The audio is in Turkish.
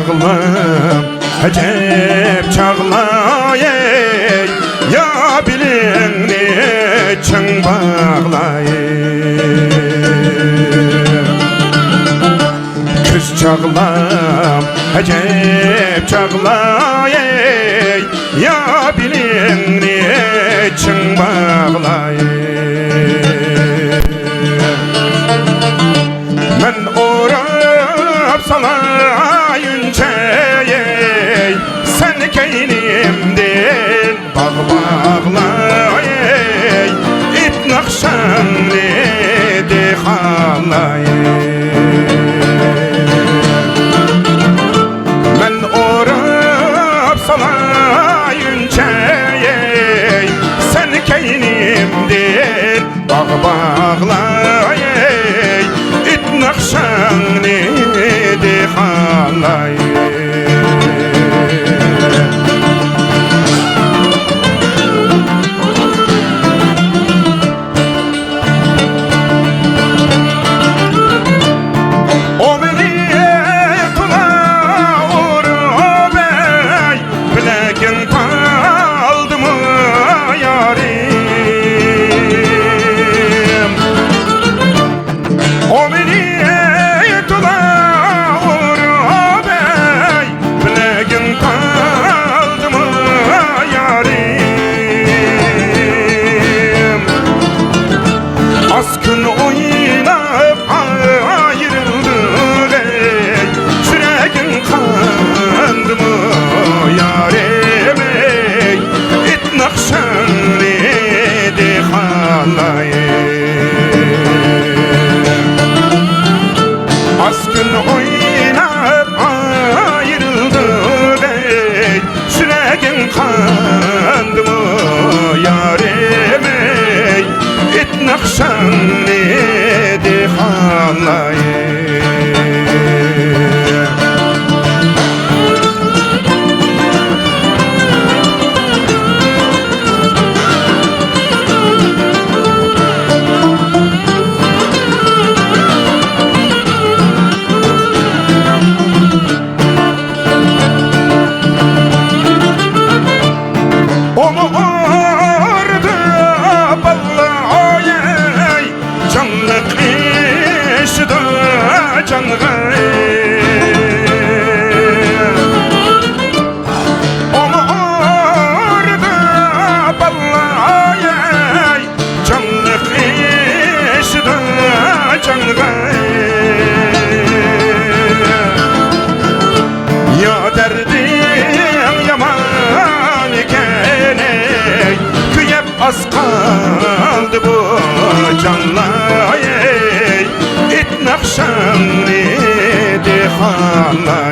çağlam, acep çağlay, ya bilin neçen bağlay. Kız çağlam, acep çağlay, ya bilin neçen bağlay. Men orap salayınca, sen keynimden bağ bağlay, ip nakşan de halay. Men orap salayınca, sen keynimden bağ bağlay, ip nakşan de halay. Askın oynayıp ayrıldık, yüreğin kandı mı yarim, it nakşan de halay. Askın oynayıp ayrıldık, yüreğin kandı mı yarim, it nakşan de halay. Ya derdim yaman iken, küyep az kaldı bu canlay, it nakşan de halay.